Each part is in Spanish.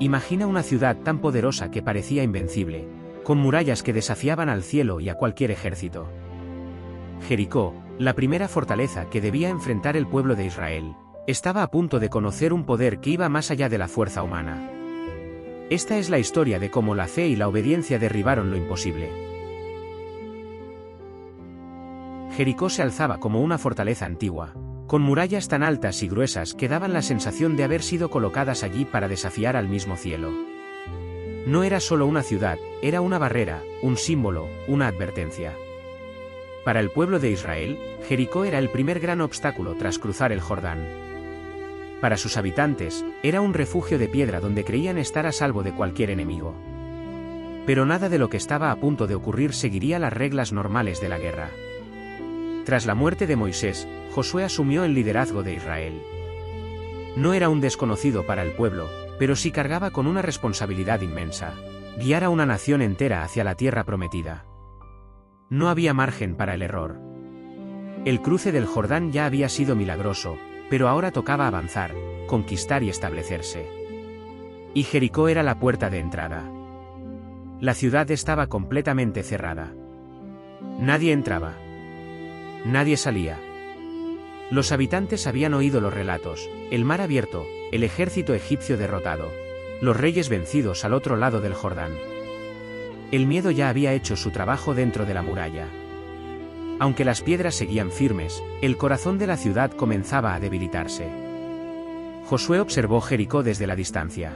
Imagina una ciudad tan poderosa que parecía invencible, con murallas que desafiaban al cielo y a cualquier ejército. Jericó, la primera fortaleza que debía enfrentar el pueblo de Israel, estaba a punto de conocer un poder que iba más allá de la fuerza humana. Esta es la historia de cómo la fe y la obediencia derribaron lo imposible. Jericó se alzaba como una fortaleza antigua, con murallas tan altas y gruesas que daban la sensación de haber sido colocadas allí para desafiar al mismo cielo. No era solo una ciudad, era una barrera, un símbolo, una advertencia. Para el pueblo de Israel, Jericó era el primer gran obstáculo tras cruzar el Jordán. Para sus habitantes, era un refugio de piedra donde creían estar a salvo de cualquier enemigo. Pero nada de lo que estaba a punto de ocurrir seguiría las reglas normales de la guerra. Tras la muerte de Moisés, Josué asumió el liderazgo de Israel. No era un desconocido para el pueblo, pero sí cargaba con una responsabilidad inmensa: guiar a una nación entera hacia la tierra prometida. No había margen para el error. El cruce del Jordán ya había sido milagroso, pero ahora tocaba avanzar, conquistar y establecerse. Y Jericó era la puerta de entrada. La ciudad estaba completamente cerrada. Nadie entraba. Nadie salía. Los habitantes habían oído los relatos: el mar abierto, el ejército egipcio derrotado, los reyes vencidos al otro lado del Jordán. El miedo ya había hecho su trabajo dentro de la muralla. Aunque las piedras seguían firmes, el corazón de la ciudad comenzaba a debilitarse. Josué observó Jericó desde la distancia.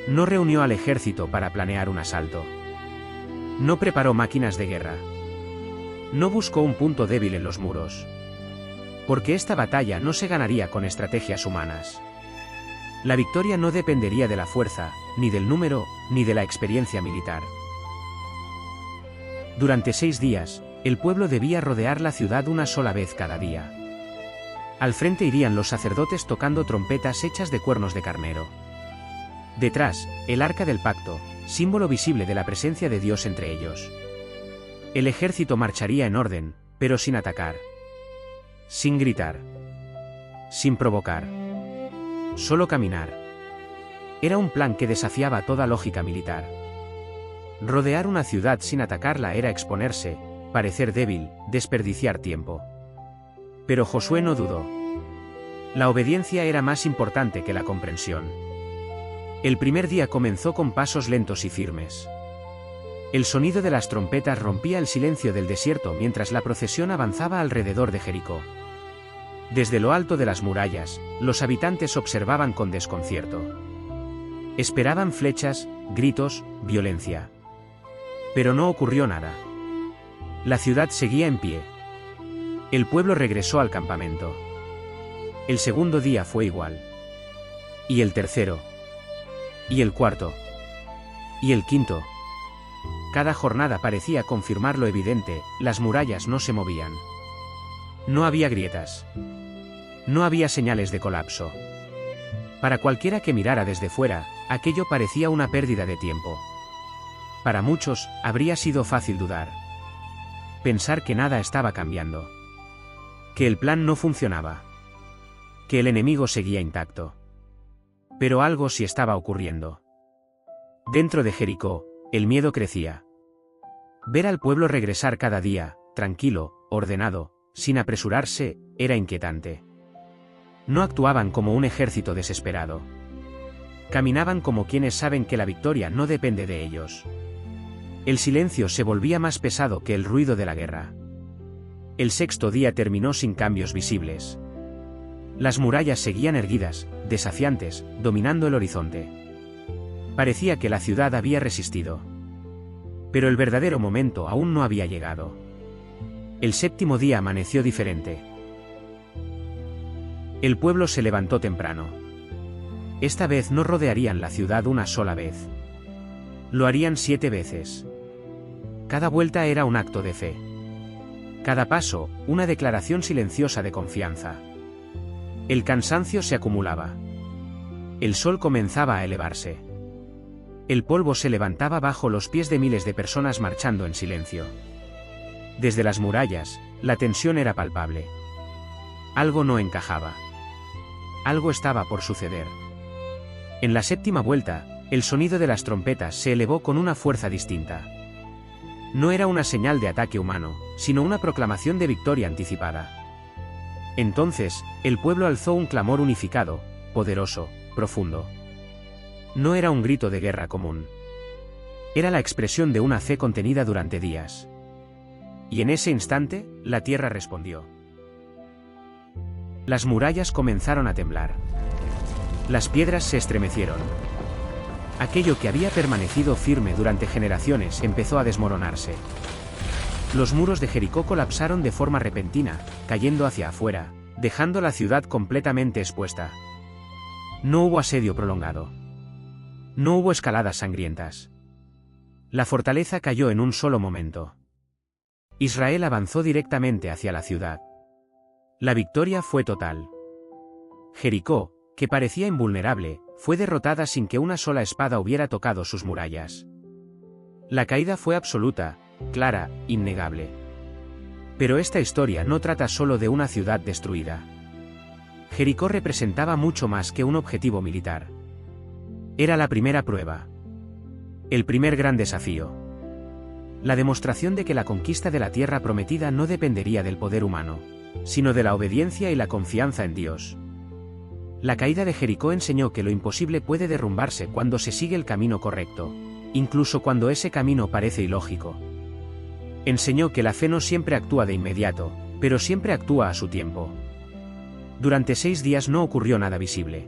No reunió al ejército para planear un asalto. No preparó máquinas de guerra. No buscó un punto débil en los muros. Porque esta batalla no se ganaría con estrategias humanas. La victoria no dependería de la fuerza, ni del número, ni de la experiencia militar. Durante 6 días, el pueblo debía rodear la ciudad una sola vez cada día. Al frente irían los sacerdotes tocando trompetas hechas de cuernos de carnero. Detrás, el arca del pacto, símbolo visible de la presencia de Dios entre ellos. El ejército marcharía en orden, pero sin atacar. Sin gritar. Sin provocar. Solo caminar. Era un plan que desafiaba toda lógica militar. Rodear una ciudad sin atacarla era exponerse, parecer débil, desperdiciar tiempo. Pero Josué no dudó. La obediencia era más importante que la comprensión. El primer día comenzó con pasos lentos y firmes. El sonido de las trompetas rompía el silencio del desierto mientras la procesión avanzaba alrededor de Jericó. Desde lo alto de las murallas, los habitantes observaban con desconcierto. Esperaban flechas, gritos, violencia. Pero no ocurrió nada. La ciudad seguía en pie. El pueblo regresó al campamento. El segundo día fue igual. Y el tercero. Y el cuarto. Y el quinto. Cada jornada parecía confirmar lo evidente: las murallas no se movían. No había grietas. No había señales de colapso. Para cualquiera que mirara desde fuera, aquello parecía una pérdida de tiempo. Para muchos, habría sido fácil dudar. Pensar que nada estaba cambiando. Que el plan no funcionaba. Que el enemigo seguía intacto. Pero algo sí estaba ocurriendo. Dentro de Jericó, el miedo crecía. Ver al pueblo regresar cada día, tranquilo, ordenado, sin apresurarse, era inquietante. No actuaban como un ejército desesperado. Caminaban como quienes saben que la victoria no depende de ellos. El silencio se volvía más pesado que el ruido de la guerra. El sexto día terminó sin cambios visibles. Las murallas seguían erguidas, desafiantes, dominando el horizonte. Parecía que la ciudad había resistido. Pero el verdadero momento aún no había llegado. El séptimo día amaneció diferente. El pueblo se levantó temprano. Esta vez no rodearían la ciudad una sola vez. Lo harían 7 veces. Cada vuelta era un acto de fe. Cada paso, una declaración silenciosa de confianza. El cansancio se acumulaba. El sol comenzaba a elevarse. El polvo se levantaba bajo los pies de miles de personas marchando en silencio. Desde las murallas, la tensión era palpable. Algo no encajaba. Algo estaba por suceder. En la séptima vuelta, el sonido de las trompetas se elevó con una fuerza distinta. No era una señal de ataque humano, sino una proclamación de victoria anticipada. Entonces, el pueblo alzó un clamor unificado, poderoso, profundo. No era un grito de guerra común. Era la expresión de una fe contenida durante días. Y en ese instante, la tierra respondió. Las murallas comenzaron a temblar. Las piedras se estremecieron. Aquello que había permanecido firme durante generaciones empezó a desmoronarse. Los muros de Jericó colapsaron de forma repentina, cayendo hacia afuera, dejando la ciudad completamente expuesta. No hubo asedio prolongado. No hubo escaladas sangrientas. La fortaleza cayó en un solo momento. Israel avanzó directamente hacia la ciudad. La victoria fue total. Jericó, que parecía invulnerable, fue derrotada sin que una sola espada hubiera tocado sus murallas. La caída fue absoluta, clara, innegable. Pero esta historia no trata solo de una ciudad destruida. Jericó representaba mucho más que un objetivo militar. Era la primera prueba. El primer gran desafío. La demostración de que la conquista de la tierra prometida no dependería del poder humano, sino de la obediencia y la confianza en Dios. La caída de Jericó enseñó que lo imposible puede derrumbarse cuando se sigue el camino correcto, incluso cuando ese camino parece ilógico. Enseñó que la fe no siempre actúa de inmediato, pero siempre actúa a su tiempo. Durante 6 días no ocurrió nada visible.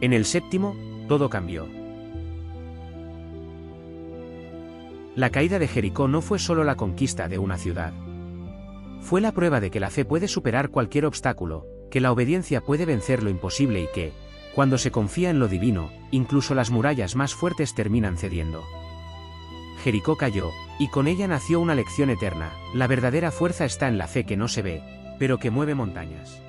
En el séptimo, todo cambió. La caída de Jericó no fue solo la conquista de una ciudad. Fue la prueba de que la fe puede superar cualquier obstáculo, que la obediencia puede vencer lo imposible y que, cuando se confía en lo divino, incluso las murallas más fuertes terminan cediendo. Jericó cayó, y con ella nació una lección eterna: la verdadera fuerza está en la fe que no se ve, pero que mueve montañas.